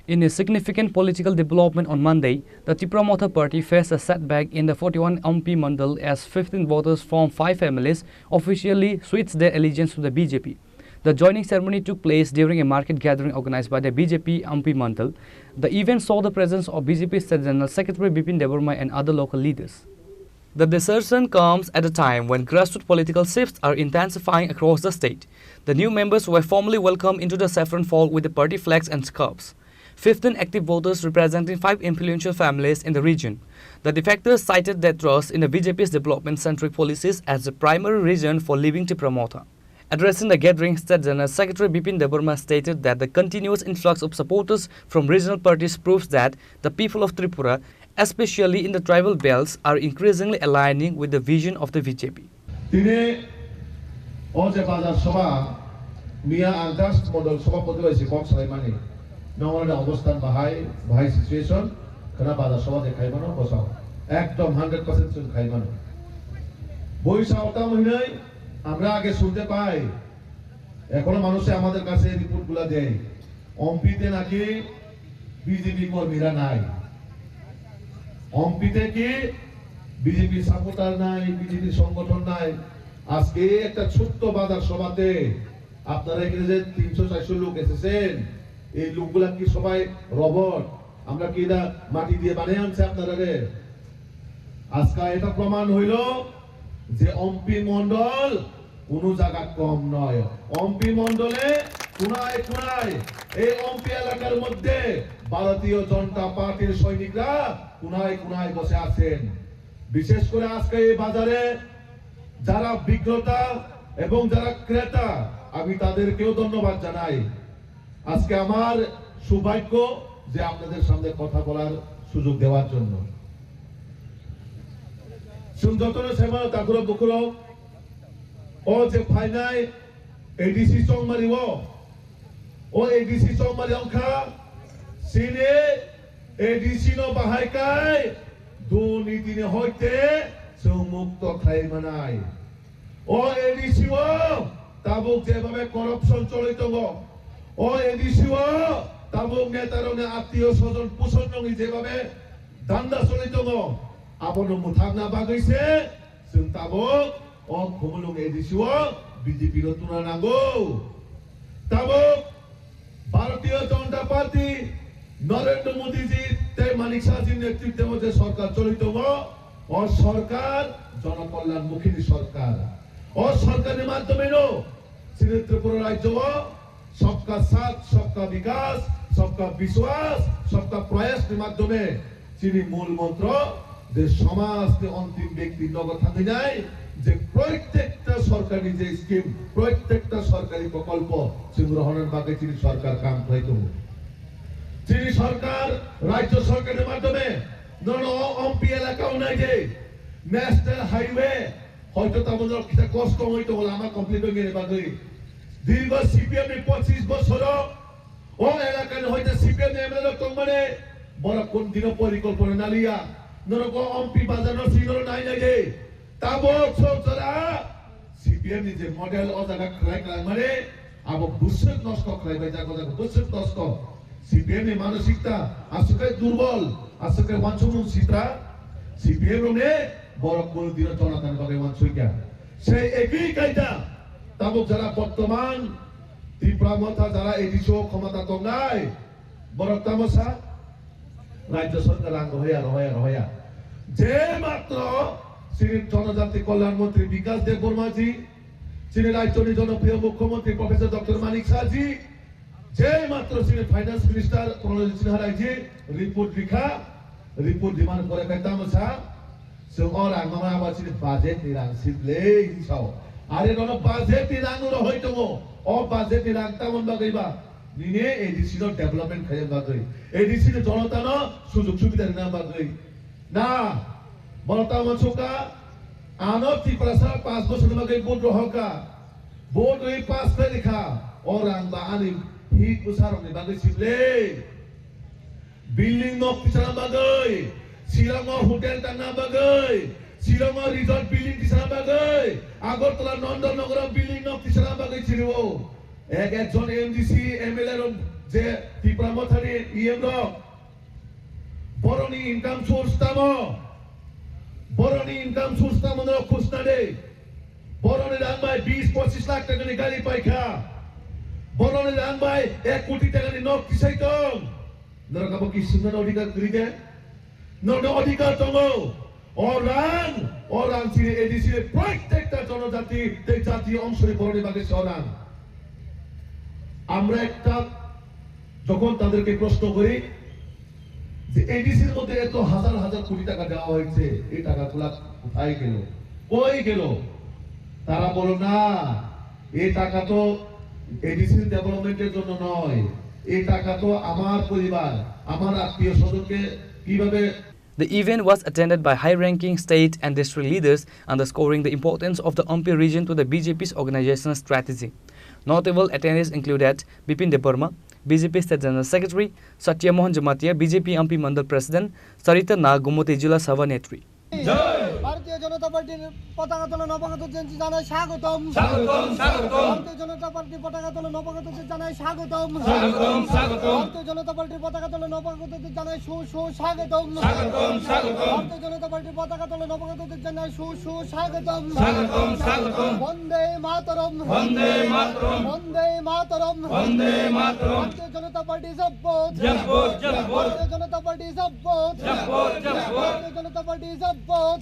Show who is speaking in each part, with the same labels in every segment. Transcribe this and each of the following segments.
Speaker 1: In a significant political development on Monday, the Tipramotha party faced a setback in the 41 MP Mandal as 15 voters from 5 families officially switched their allegiance to the BJP. The joining ceremony took place during a market gathering organized by the BJP MP Mandal. The event saw the presence of BJP State General Secretary Bipin Deborma and other local leaders. The desertion comes at a time when grassroots political shifts are intensifying across the state. The new members were formally welcomed into the saffron fold with the party flags and scarves. 15 active voters representing 5 influential families in the region. The defectors cited their trust in the BJP's development-centric policies as the primary reason for leaving Tipramotha. Addressing the gathering, State General Secretary Bipin Deborma stated that the continuous influx of supporters from regional parties proves that the people of Tripura, especially in the tribal belts, are increasingly aligning with the vision of the BJP.
Speaker 2: নগরের অবস্থান ভাই situation খানা বাজার সভা দেখাই মানো বসাও একদম 100% চুন খাই মানো বৈশাখটা মহিনাই আমরা আগে শুনতে পাই এখনো মানুষে আমাদের কাছে রিপোর্টগুলো দেয় অম্পিতে নাকি বিজেপি কর্মীরা নাই অম্পিতে কি বিজেপি সাপোর্টার নাই বিজেপি সংগঠন নাই আজকে একটা ছোট্ট বাজার সভাতে আপনারা এখানে যে 300-400 লোক এসেছেন এই লোকগুলা কি সবাই রবট আমরা কি এটা মাটি দিয়ে বানিয়ে আনছে আপনারা আজকে এটা প্রমাণ হইল যে অম্পি মণ্ডল কোন জায়গা কম নয় অম্পি মণ্ডলে কোনায় কোনায় এই অম্পি এলাকার মধ্যে ভারতীয় জনতা পার্টির সৈনিকরা কোনায় কোনায় বসে আছেন বিশেষ করে আজকে এই বাজারে যারা বিক্রেতা এবং যারা ক্রেতা আমি তাদেরকেও ধন্যবাদ জানাই আজকে আমার সৌভাগ্য যে আপনাদের সামনে কথা বলার সুযোগ দেওয়ার জন্য সুন্দরতনে সেমা তাকুরো বকুরো ও যে ফাইনাই এডিসি চংমারি ও এডিসি চংমারি অংখা সিনে এডিসি নো বাহাইকাই দুর্নীতিনে হইতে মুক্ত খাই মানাই ও এডিসি ও তাবুক যেভাবে করাপশন চলিত ও এডিসিও তাবুক নেতারনে আত্মীয় স্বজন পোষণ নঙি যেভাবে দান্দা চলিত আপন মুথাগনা বাগৈছে जों তাবুক ও খমলং এডিসিও বিজেপি রতুনা নাগো তাবুক ভারতীয় জনতা পার্টি নরেন্দ্র মোদী জি তে মানিক শাহজির নেতৃত্বে যে সরকার চলিত ও সরকার জনকল্যাণমুখী সরকার ও সরকারের মাধ্যমে ত্রিপুরা রাজ্য सबका साथ सबका विकास सबका विश्वास सबका प्रयास के माध्यमे चीनी मूल मंत्र যে সমাজকে অন্তিম ব্যক্তি নগদ থাকে যায় যে প্রত্যেকটা সরকারি যে স্কিম প্রত্যেকটা সরকারি প্রকল্প গ্রহণের বাকি চীন সরকার কাম হইতো চীন সরকার রাজ্য সরকারের মাধ্যমে অম্পি এলাকাও নাই যে ন্যাশনাল হাইওয়ে হয়তো তাদের কিছু কষ্ট হইতো বলে আমার কমপ্লিট হয়ে গেলে বাকি দীর্ঘ সিপিএম 25 বছর ও এলাকায় হইতে সিপিএম এমএলএ কমনে বড় কোন দিন পরিকল্পনা নালিয়া নরকো অম্পি বাজানো সিগল নাই লাগে তাবক সরকারা সিপিএম যে মডেল ও জায়গা ক্রাই ক্রাই মানে আবো বুসক নষ্ট ক্রাই বাই জায়গা জায়গা বুসক নষ্ট সিপিএম এর মানসিকতা আসলে দুর্বল আসলে ওয়ানচুমু সিত্রা সিপিএম নে বড় কোন দিন জনতার ভাবে ওয়ানচুইকা সেই একই কায়দা তাবুক যারা বর্তমান ত্রিপুরামথা যারা এডিসি ক্ষমতা কম নাই বড় তামসা রাজ্য সরকার আঙ্গ হইয়া যে মাত্র শ্রী জনজাতি কল্যাণ মন্ত্রী বিকাশ দেব বর্মাজি শ্রী রাজ্যের জনপ্রিয় মুখ্যমন্ত্রী প্রফেসর ডক্টর মানিক শাহজি যে মাত্র শ্রী ফাইন্যান্স মিনিস্টার প্রণজিৎ সিনহারাজি রিপোর্ট ডিমান্ড করে তামসা সে ওরা মামা আবার শ্রী বাজেট নিরাং সিবলে হিসাও আরে কোন বাজেট রাঙুর হইতো ও বাজেট রাংতামন বাগাইবা নিনে এডিসি র ডেভেলপমেন্ট খাইয়া বাগাই এডিসি র জনতা ন সুযোগ সুবিধা না বাগাই না বলতা মছকা আনো ত্রিপুরা 5 বছর বাগাই ভোট রহকা ভোট ওই পাস করে লিখা ও রাংবা আনি হি কুসারনে বাগাই সিবলে বিল্ডিং ন পিছনা বাগাই শিলং হোটেল টানা বাগাই শিলং রিসর্ট বিল্ডিং পিছনা বাগাই আগরতলা নন্দননগর বিল্ডিং ন পিছনা বাগাই ছিল একজন এমডিসি এমএলএ যে ত্রিপুরামথানি ইএম বরনি ইনকাম সোর্স তামো বরনি ইনকাম সোর্স তামো খুশনাডে বরনি রাংবাই 20-25 লাখ টাকা গাড়ি পাইখা বরনি রাংবাই 1 কোটি টাকা নক কিসাইতং নরকাবো কি সুন্দর অধিকার করিতে নন অধিকার তঙ্গো অরান সিনে এডিসি প্রত্যেকটা জনজাতি এই জাতীয় অংশের বরনি বাগে সরান আমরা একটা যখন তাদেরকে প্রশ্ন করি যে এডিসির মধ্যে এত হাজার হাজার কোটি টাকা দেওয়া হয়েছে এই টাকাগুলো কোথায় গেল কই গেল তারা বলো না এই টাকা তো এডিসির ডেভেলপমেন্টের জন্য নয় এই টাকা তো আমার পরিবার আমার আত্মীয় স্বজনকে কিভাবে
Speaker 1: The event was attended by high-ranking state and district leaders, underscoring the importance of the Ampi region to the BJP's organizational strategy. Notable attendees included Bipin Debarma, BJP State General Secretary, Satya Mohan Jamatia, BJP Ampi Mandal President, Sarita Nag, Gumoti Jila Sabha Netri.
Speaker 3: ভারতীয় জনতা পার্টির পতাকা তোলন অবগত জানাই স্বাগতম ভারতীয় জনতা পার্টির পতাকা তোলন অবগত জানাই স্বাগতম ভারতীয় জনতা পার্টির পতাকা তোলন অবগত জানাই সুস্বাগতম ভারতীয় জনতা পার্টির পতাকা তোলন অবগত জানাই সুস্বাগতম বন্দে মাতরম বন্দে মাতরম ভারতীয় জনতা পার্টি জব্বত ভারতীয় জনতা পার্টি জব্বত ভারতীয় জনতা পার্টি জব্বত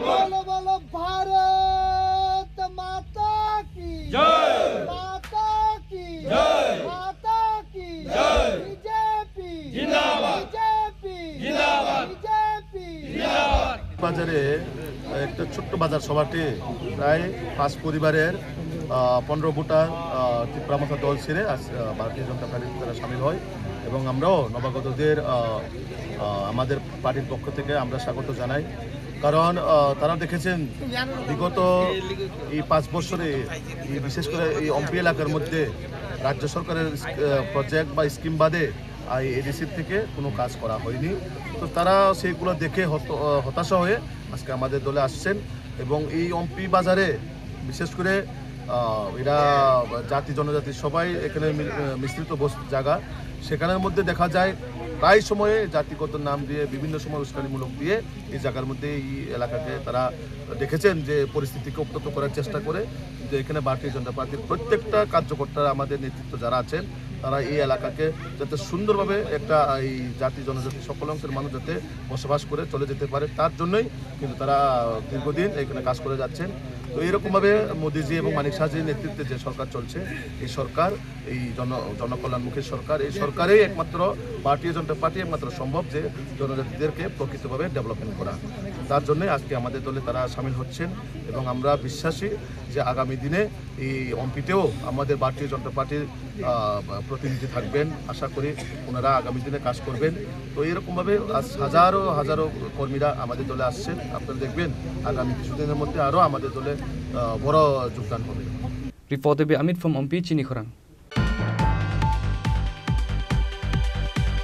Speaker 3: बोलो बोलो भारत माता की जय माता की जय माता की जय बीजेपी जिंदाबाद बीजेपी जिंदाबाद बीजेपी जिंदाबाद
Speaker 4: বাজারে একটা ছোট্ট বাজার সভাটি প্রায় 5 পরিবারের 15 ভোটার ত্রিপুরামথা দল ছেড়ে ভারতীয় জনতা পার্টির তারা সামিল হয় এবং আমরাও নবাগতদের আমাদের পার্টির পক্ষ থেকে আমরা স্বাগত জানাই কারণ তারা দেখেছেন বিগত এই 5 বছরে বিশেষ করে এই অম্পি এলাকার মধ্যে রাজ্য সরকারের প্রজেক্ট বা স্কিম বাদে এডিসির থেকে কোনো কাজ করা হয়নি তো তারা সেইগুলো দেখে হতাশা হয়ে আজকে আমাদের দলে আসছেন এবং এই অম্পি বাজারে বিশেষ করে এরা জাতি জনজাতি সবাই এখানে মিশ্রিত জায়গা সেখানের মধ্যে দেখা যায় প্রায় সময়ে জাতিগত নাম দিয়ে বিভিন্ন সময় উস্কানিমূলক দিয়ে এই জায়গার মধ্যে এই এলাকাকে তারা দেখেছেন যে পরিস্থিতিকে উত্তপ্ত করার চেষ্টা করে যে এখানে ভারতীয় জনতা পার্টির প্রত্যেকটা কার্যকর্তারা আমাদের নেতৃত্ব যারা আছেন তারা এই এলাকাকে যাতে সুন্দরভাবে একটা এই জাতি জনজাতি সকল অংশের মানুষ যাতে বসবাস করে চলে যেতে পারে তার জন্যই কিন্তু তারা দীর্ঘদিন এখানে কাজ করে যাচ্ছেন তো এরকমভাবে মোদিজি এবং মানিক শাহজির নেতৃত্বে যে সরকার চলছে এই সরকার এই জনকল্যাণমুখী সরকার এই সরকারেই একমাত্র ভারতীয় জনতা পার্টি একমাত্র সম্ভব যে জনজাতিদেরকে প্রকৃতভাবে ডেভেলপমেন্ট করা তার জন্যই আজকে আমাদের দলে তারা সামিল হচ্ছেন এবং আমরা বিশ্বাসী যে আগামী দিনে এই অম্পিতেও আমাদের ভারতীয় জনতা পার্টির প্রতিনিধি থাকবেন আশা করি ওনারা আগামী দিনে কাজ করবেন তো এরকমভাবে আজ হাজারো হাজারো কর্মীরা আমাদের দলে আসছেন আপনারা দেখবেন আগামী কিছুদিনের মধ্যে আরও আমাদের দলে বড় যোগদান হবে
Speaker 1: Reported by Amit from Ampi, Chini Khorang.